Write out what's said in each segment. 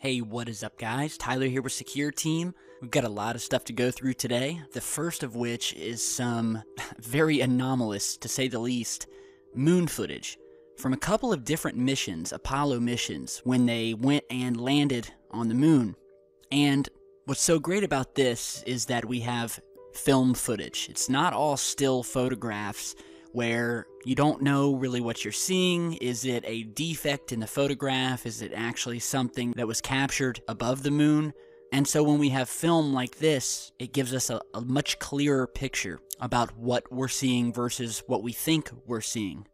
Hey, what is up guys? Tyler here with Secure Team. We've got a lot of stuff to go through today, the first of which is some very anomalous, to say the least, moon footage from a couple of different missions, Apollo missions, when they went and landed on the moon. And what's so great about this is that we have film footage. It's not all still photographs where you don't know really what you're seeing. Is it a defect in the photograph? Is it actually something that was captured above the moon? And so when we have film like this, it gives us a much clearer picture about what we're seeing versus what we think we're seeing.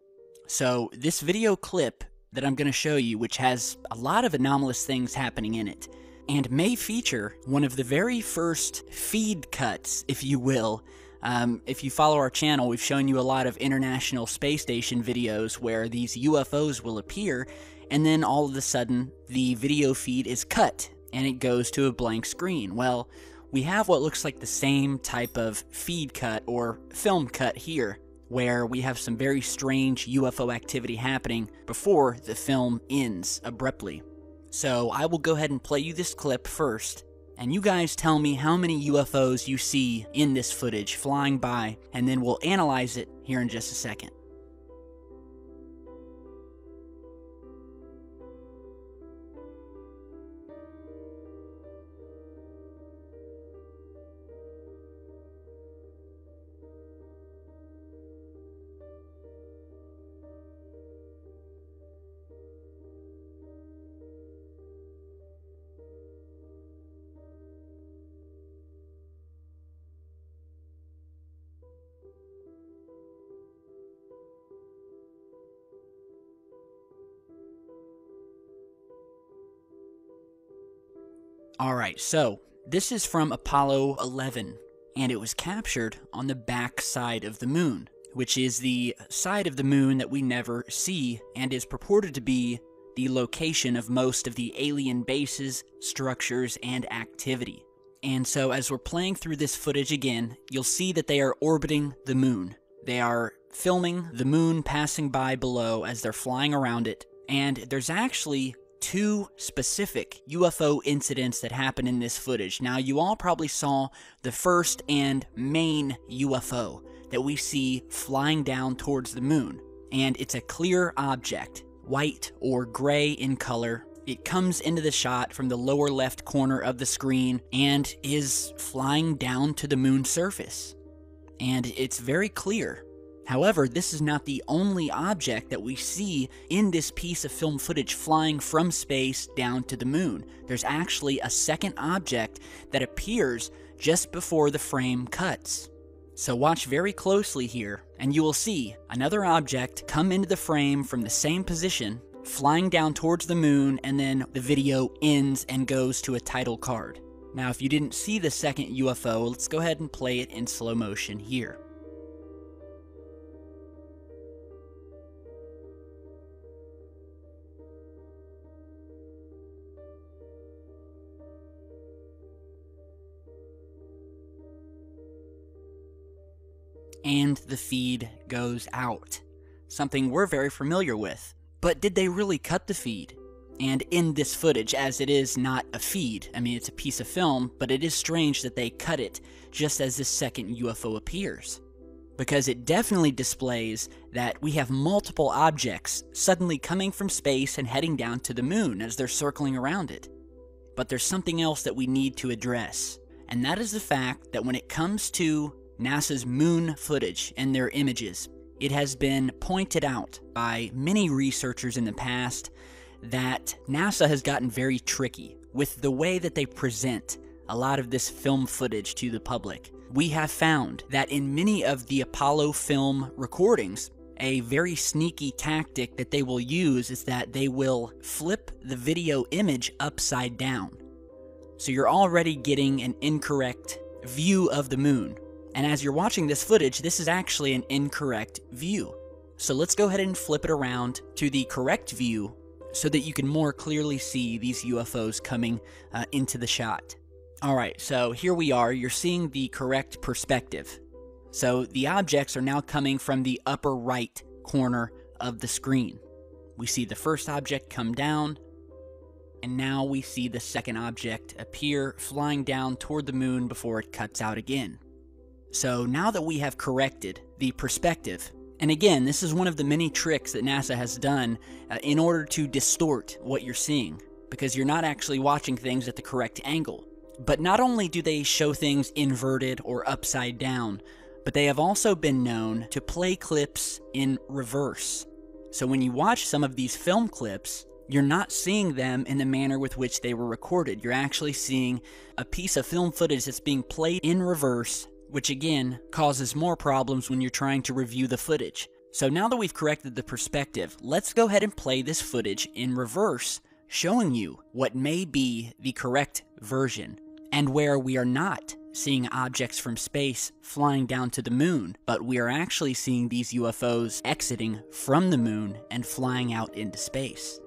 So this video clip that I'm going to show you, which has a lot of anomalous things happening in it, and may feature one of the very first feed cuts, if you will. If you follow our channel, we've shown you a lot of International Space Station videos where these UFOs will appear, and then all of a sudden, the video feed is cut, and it goes to a blank screen. Well, we have what looks like the same type of feed cut, or film cut here, where we have some very strange UFO activity happening before the film ends abruptly. So I will go ahead and play you this clip first, and you guys tell me how many UFOs you see in this footage flying by, and then we'll analyze it here in just a second. Alright, so this is from Apollo 11, and it was captured on the back side of the moon, which is the side of the moon that we never see and is purported to be the location of most of the alien bases, structures, and activity. And so as we're playing through this footage again, you'll see that they are orbiting the moon. They are filming the moon passing by below as they're flying around it, and there's actually two specific UFO incidents that happen in this footage. Now, you all probably saw the first and main UFO that we see flying down towards the moon, and it's a clear object, white or gray in color. It comes into the shot from the lower left corner of the screen and is flying down to the moon's surface, and it's very clear. However, this is not the only object that we see in this piece of film footage flying from space down to the moon. There's actually a second object that appears just before the frame cuts. So watch very closely here, and you will see another object come into the frame from the same position, flying down towards the moon, and then the video ends and goes to a title card. Now, if you didn't see the second UFO, let's go ahead and play it in slow motion here. And the feed goes out. Something we're very familiar with. But did they really cut the feed? And in this footage, as it is not a feed, I mean it's a piece of film, but it is strange that they cut it just as this second UFO appears. Because it definitely displays that we have multiple objects suddenly coming from space and heading down to the moon as they're circling around it. But there's something else that we need to address, and that is the fact that when it comes to NASA's moon footage and their images, it has been pointed out by many researchers in the past that NASA has gotten very tricky with the way that they present a lot of this film footage to the public. We have found that in many of the Apollo film recordings, a very sneaky tactic that they will use is that they will flip the video image upside down. So you're already getting an incorrect view of the moon. And as you're watching this footage, this is actually an incorrect view. So let's go ahead and flip it around to the correct view so that you can more clearly see these UFOs coming into the shot. Alright, so here we are. You're seeing the correct perspective. So the objects are now coming from the upper right corner of the screen. We see the first object come down, and now we see the second object appear flying down toward the moon before it cuts out again. So now that we have corrected the perspective, and again, this is one of the many tricks that NASA has done in order to distort what you're seeing, because you're not actually watching things at the correct angle. But not only do they show things inverted or upside down, but they have also been known to play clips in reverse. So when you watch some of these film clips, you're not seeing them in the manner with which they were recorded. You're actually seeing a piece of film footage that's being played in reverse, which again causes more problems when you're trying to review the footage. So now that we've corrected the perspective, let's go ahead and play this footage in reverse, showing you what may be the correct version, and where we are not seeing objects from space flying down to the moon, but we are actually seeing these UFOs exiting from the moon and flying out into space.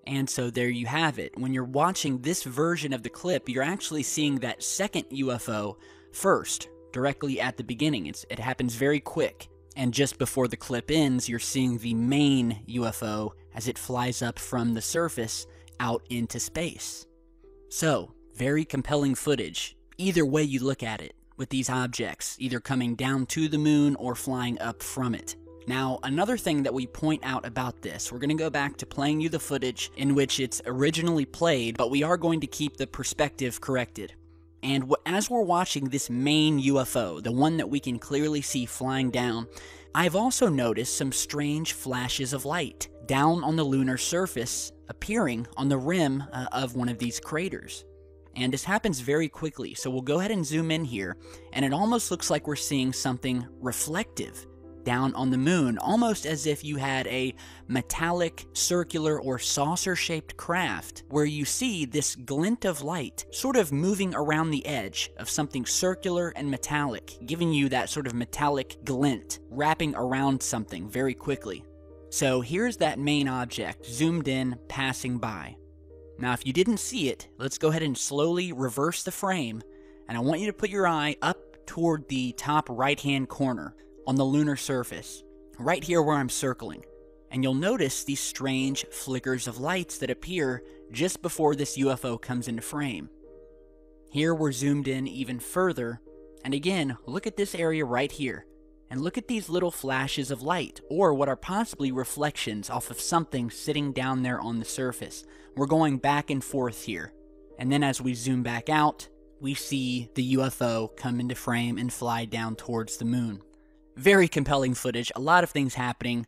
And so there you have it. When you're watching this version of the clip, you're actually seeing that second UFO first, directly at the beginning. It happens very quick. And just before the clip ends, you're seeing the main UFO as it flies up from the surface out into space. So, very compelling footage, either way you look at it, with these objects, either coming down to the moon or flying up from it. Now, another thing that we point out about this, we're going to go back to playing you the footage in which it's originally played, but we are going to keep the perspective corrected. And as we're watching this main UFO, the one that we can clearly see flying down, I've also noticed some strange flashes of light down on the lunar surface, appearing on the rim of one of these craters. And this happens very quickly, so we'll go ahead and zoom in here, and it almost looks like we're seeing something reflective down on the moon, almost as if you had a metallic, circular, or saucer-shaped craft, where you see this glint of light sort of moving around the edge of something circular and metallic, giving you that sort of metallic glint, wrapping around something very quickly. So here's that main object, zoomed in, passing by. Now if you didn't see it, let's go ahead and slowly reverse the frame, and I want you to put your eye up toward the top right-hand corner on the lunar surface, right here where I'm circling, and you'll notice these strange flickers of lights that appear just before this UFO comes into frame. Here we're zoomed in even further, and again, look at this area right here, and look at these little flashes of light, or what are possibly reflections off of something sitting down there on the surface. We're going back and forth here, and then as we zoom back out, we see the UFO come into frame and fly down towards the moon. Very compelling footage, a lot of things happening.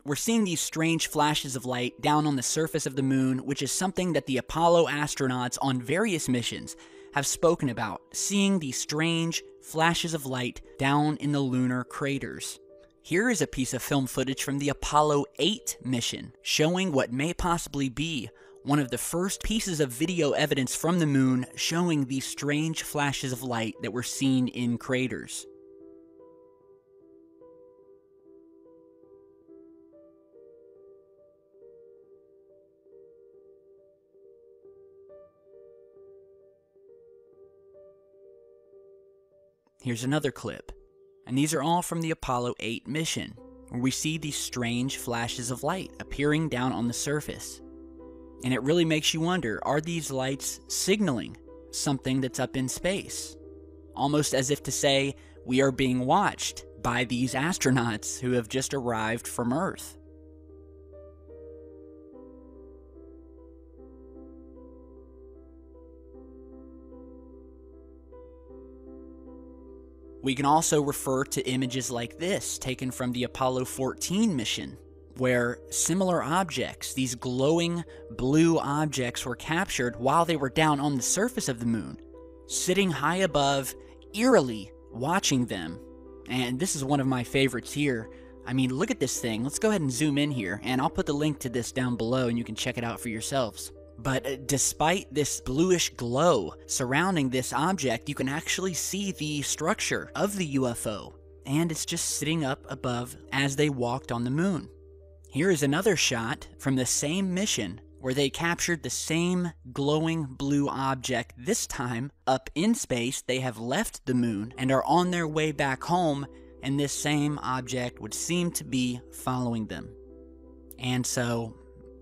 We're seeing these strange flashes of light down on the surface of the moon, which is something that the Apollo astronauts on various missions have spoken about, seeing these strange flashes of light down in the lunar craters. Here is a piece of film footage from the Apollo 8 mission, showing what may possibly be one of the first pieces of video evidence from the moon showing these strange flashes of light that were seen in craters. Here's another clip, and these are all from the Apollo 8 mission, where we see these strange flashes of light appearing down on the surface. And it really makes you wonder, are these lights signaling something that's up in space? Almost as if to say, we are being watched by these astronauts who have just arrived from Earth. We can also refer to images like this, taken from the Apollo 14 mission, where similar objects, these glowing blue objects, were captured while they were down on the surface of the moon, sitting high above, eerily watching them. And this is one of my favorites here. I mean, look at this thing. Let's go ahead and zoom in here, and I'll put the link to this down below and you can check it out for yourselves. But despite this bluish glow surrounding this object, you can actually see the structure of the UFO, and it's just sitting up above as they walked on the moon. Here is another shot from the same mission where they captured the same glowing blue object. This time, up in space, they have left the moon and are on their way back home, and this same object would seem to be following them. And so,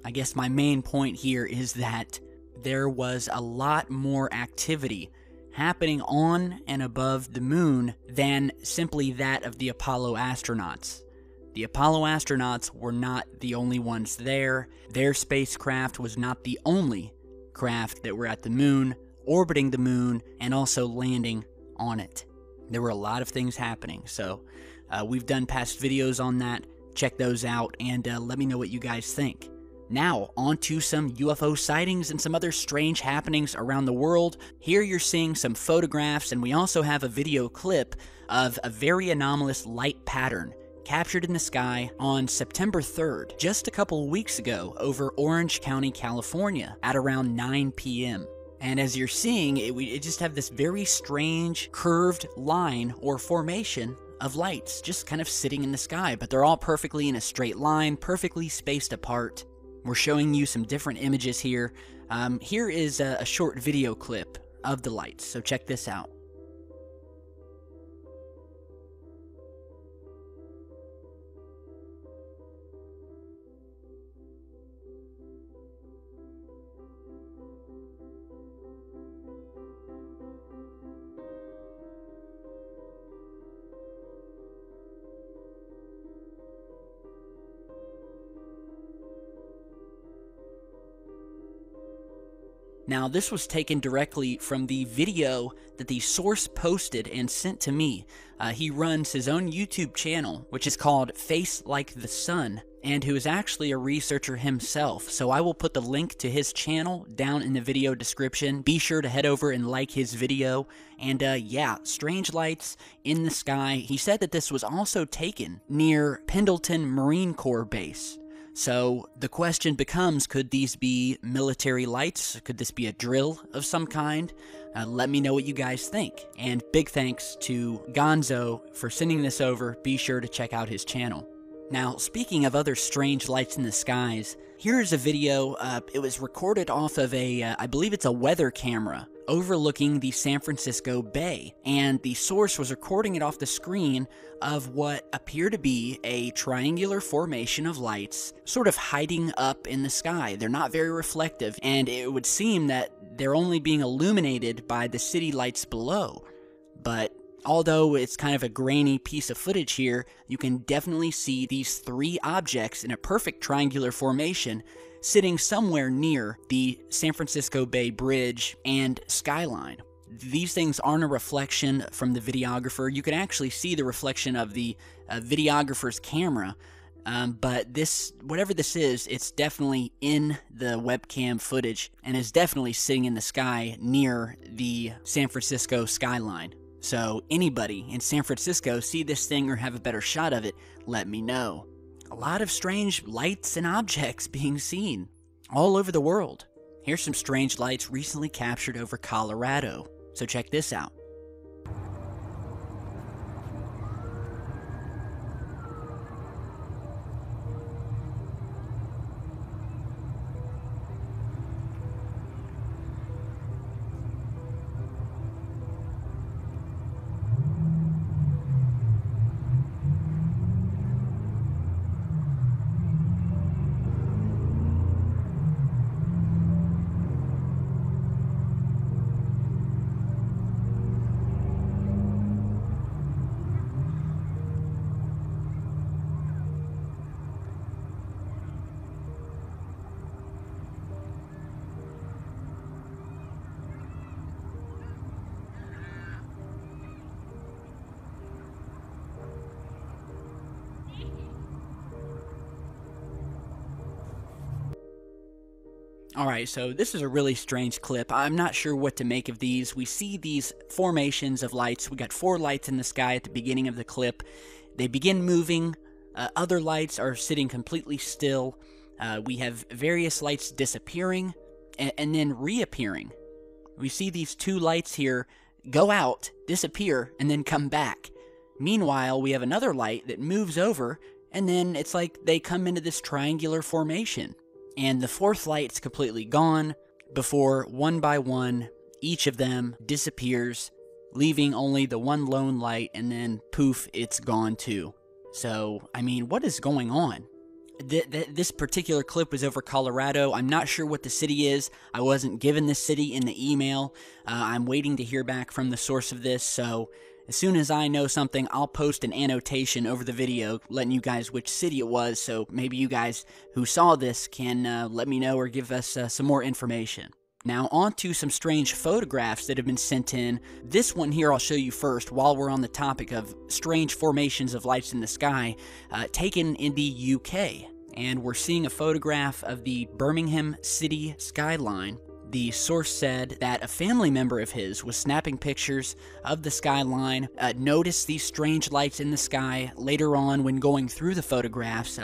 I guess my main point here is that there was a lot more activity happening on and above the moon than simply that of the Apollo astronauts. The Apollo astronauts were not the only ones there. Their spacecraft was not the only craft that were at the moon, orbiting the moon, and also landing on it. There were a lot of things happening, so we've done past videos on that. Check those out, and let me know what you guys think. Now, on to some UFO sightings and some other strange happenings around the world. Here you're seeing some photographs, and we also have a video clip of a very anomalous light pattern captured in the sky on September 3rd, just a couple weeks ago, over Orange County, California, at around 9 p.m. And as you're seeing, it just have this very strange curved line or formation of lights just kind of sitting in the sky, but they're all perfectly in a straight line, perfectly spaced apart. We're showing you some different images here. Here is a short video clip of the lights, so check this out. Now, this was taken directly from the video that the source posted and sent to me. He runs his own YouTube channel, which is called Face Like the Sun, and who is actually a researcher himself. So I will put the link to his channel down in the video description. Be sure to head over and like his video. And yeah, strange lights in the sky. He said that this was also taken near Pendleton Marine Corps Base. So the question becomes, could these be military lights? Could this be a drill of some kind? Let me know what you guys think. And big thanks to Gonzo for sending this over. Be sure to check out his channel. Now, speaking of other strange lights in the skies, here's a video. It was recorded off of I believe it's a weather camera overlooking the San Francisco Bay, and the source was recording it off the screen of what appear to be a triangular formation of lights sort of hiding up in the sky. They're not very reflective, and it would seem that they're only being illuminated by the city lights below. But although it's kind of a grainy piece of footage here, you can definitely see these three objects in a perfect triangular formation sitting somewhere near the San Francisco Bay Bridge and skyline. These things aren't a reflection from the videographer. You can actually see the reflection of the videographer's camera, but this, whatever this is, it's definitely in the webcam footage and is definitely sitting in the sky near the San Francisco skyline. So anybody in San Francisco see this thing or have a better shot of it, let me know. A lot of strange lights and objects being seen all over the world. Here's some strange lights recently captured over Colorado. So check this out. Alright, so this is a really strange clip. I'm not sure what to make of these. We see these formations of lights. We got 4 lights in the sky at the beginning of the clip. They begin moving Other lights are sitting completely still. We have various lights disappearing and then reappearing. We see these two lights here go out, disappear, and then come back. Meanwhile, we have another light that moves over, and then it's like they come into this triangular formation. And the fourth light's completely gone before, one by one, each of them disappears, leaving only the one lone light, and then poof, it's gone too. So, I mean, what is going on? This particular clip was over Colorado. I'm not sure what the city is. I wasn't given the city in the email. I'm waiting to hear back from the source of this, so as soon as I know something, I'll post an annotation over the video letting you guys which city it was, so maybe you guys who saw this can let me know or give us some more information. Now, on to some strange photographs that have been sent in. This one here I'll show you first while we're on the topic of strange formations of lights in the sky, taken in the UK. And we're seeing a photograph of the Birmingham city skyline. The source said that a family member of his was snapping pictures of the skyline, noticed these strange lights in the sky later on when going through the photographs.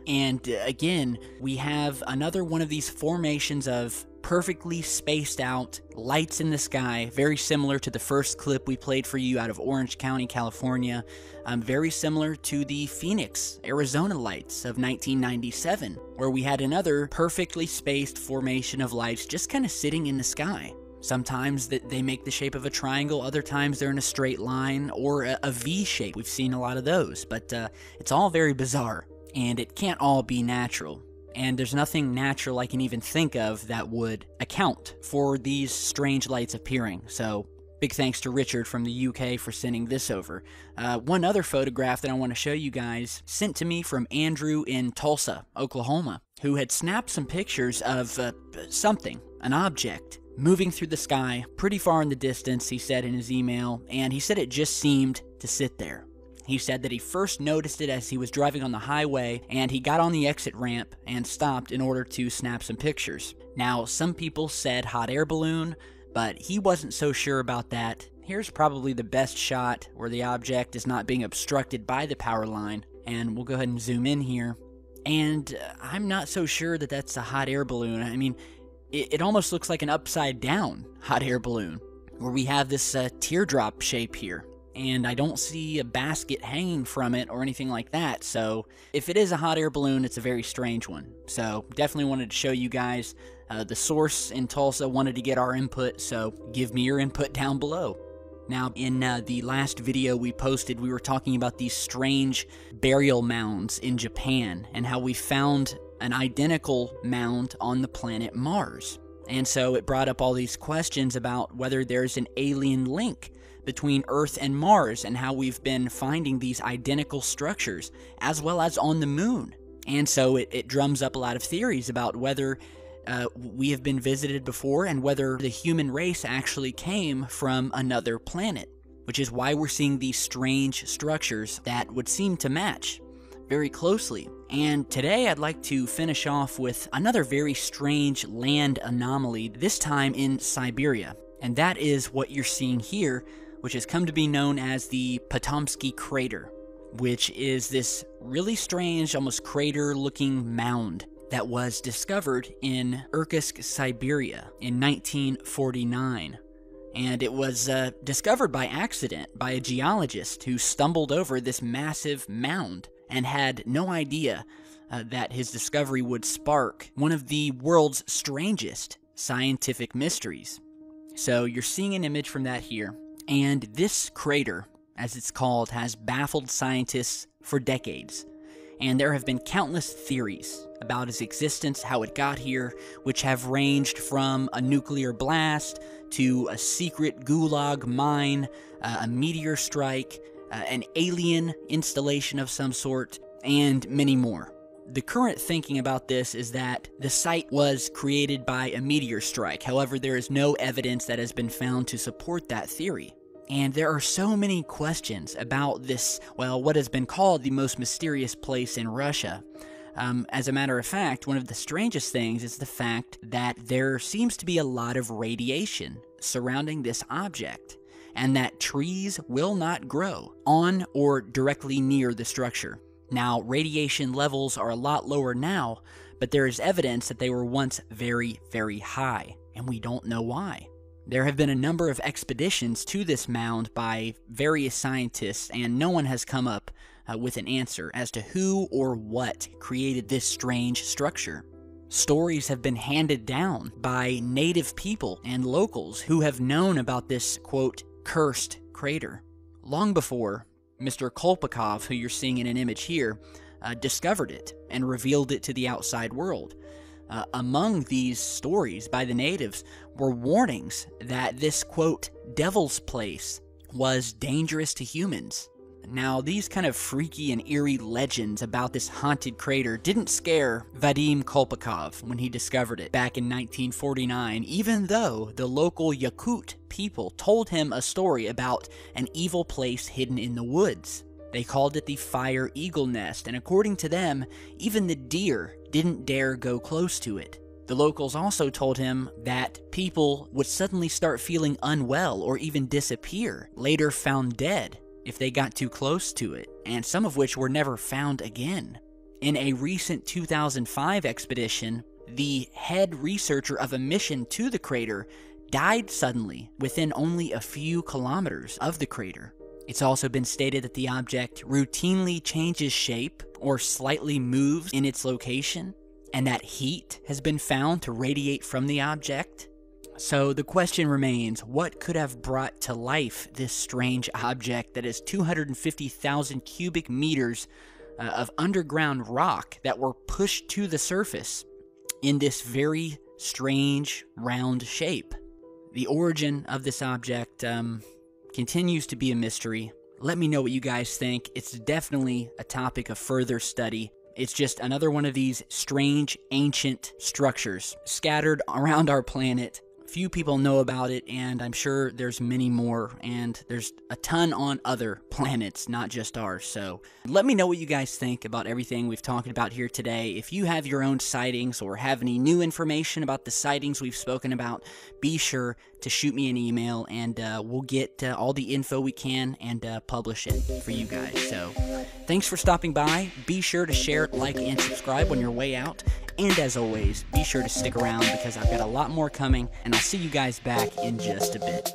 And again, we have another one of these formations of perfectly spaced out lights in the sky, very similar to the first clip we played for you out of Orange County, California, very similar to the Phoenix, Arizona lights of 1997, where we had another perfectly spaced formation of lights just kind of sitting in the sky. Sometimes they make the shape of a triangle, other times they're in a straight line or a V shape. We've seen a lot of those, but it's all very bizarre, and it can't all be natural. And there's nothing natural I can even think of that would account for these strange lights appearing. So, big thanks to Richard from the UK for sending this over. One other photograph that I want to show you guys, sent to me from Andrew in Tulsa, Oklahoma, who had snapped some pictures of something, an object, moving through the sky pretty far in the distance, he said in his email, and he said it just seemed to sit there. He said that he first noticed it as he was driving on the highway, and he got on the exit ramp and stopped in order to snap some pictures. Now, some people said hot air balloon, but he wasn't so sure about that. Here's probably the best shot where the object is not being obstructed by the power line, and we'll go ahead and zoom in here. And I'm not so sure that that's a hot air balloon. I mean, it almost looks like an upside down hot air balloon, where we have this teardrop shape here. And I don't see a basket hanging from it or anything like that, so if it is a hot air balloon, it's a very strange one. So definitely wanted to show you guys. The source in Tulsa wanted to get our input, so give me your input down below. Now, in the last video we posted, we were talking about these strange burial mounds in Japan and how we found an identical mound on the planet Mars. And so it brought up all these questions about whether there's an alien link between Earth and Mars and how we've been finding these identical structures, as well as on the moon. And so it drums up a lot of theories about whether we have been visited before and whether the human race actually came from another planet, which is why we're seeing these strange structures that would seem to match very closely. And today I'd like to finish off with another very strange land anomaly, this time in Siberia. And that is what you're seeing here, which has come to be known as the Potomsky Crater, which is this really strange, almost crater-looking mound that was discovered in Irkutsk, Siberia in 1949. And it was discovered by accident by a geologist who stumbled over this massive mound and had no idea that his discovery would spark one of the world's strangest scientific mysteries. So you're seeing an image from that here. And this crater, as it's called, has baffled scientists for decades. And there have been countless theories about its existence, how it got here, which have ranged from a nuclear blast to a secret gulag mine, a meteor strike, an alien installation of some sort, and many more. The current thinking about this is that the site was created by a meteor strike. However, there is no evidence that has been found to support that theory. And there are so many questions about this, well, what has been called the most mysterious place in Russia. As a matter of fact, one of the strangest things is the fact that there seems to be a lot of radiation surrounding this object, and that trees will not grow on or directly near the structure. Now, radiation levels are a lot lower now, but there is evidence that they were once very, very high, and we don't know why. There have been a number of expeditions to this mound by various scientists, and no one has come up with an answer as to who or what created this strange structure. Stories have been handed down by native people and locals who have known about this, quote, cursed crater. Long before Mr. Kolpakov, who you're seeing in an image here, discovered it and revealed it to the outside world. Among these stories by the natives were warnings that this, quote, devil's place was dangerous to humans. Now, these kind of freaky and eerie legends about this haunted crater didn't scare Vadim Kolpakov when he discovered it back in 1949, even though the local Yakut people told him a story about an evil place hidden in the woods. They called it the Fire Eagle Nest, and according to them, even the deer didn't dare go close to it. The locals also told him that people would suddenly start feeling unwell or even disappear, later found dead if they got too close to it, and some of which were never found again. In a recent 2005 expedition, the head researcher of a mission to the crater died suddenly within only a few kilometers of the crater. It's also been stated that the object routinely changes shape or slightly moves in its location, and that heat has been found to radiate from the object. So the question remains, what could have brought to life this strange object that is 250,000 cubic meters of underground rock that were pushed to the surface in this very strange round shape? The origin of this object continues to be a mystery. Let me know what you guys think. It's definitely a topic of further study. It's just another one of these strange, ancient structures scattered around our planet. Few people know about it, and I'm sure there's many more, and there's a ton on other planets, not just ours. So let me know what you guys think about everything we've talked about here today. If you have your own sightings or have any new information about the sightings we've spoken about, be sure to shoot me an email, and we'll get all the info we can and publish it for you guys. So thanks for stopping by. Be sure to share, like, and subscribe on your way out. And as always, be sure to stick around because I've got a lot more coming, and I'll see you guys back in just a bit.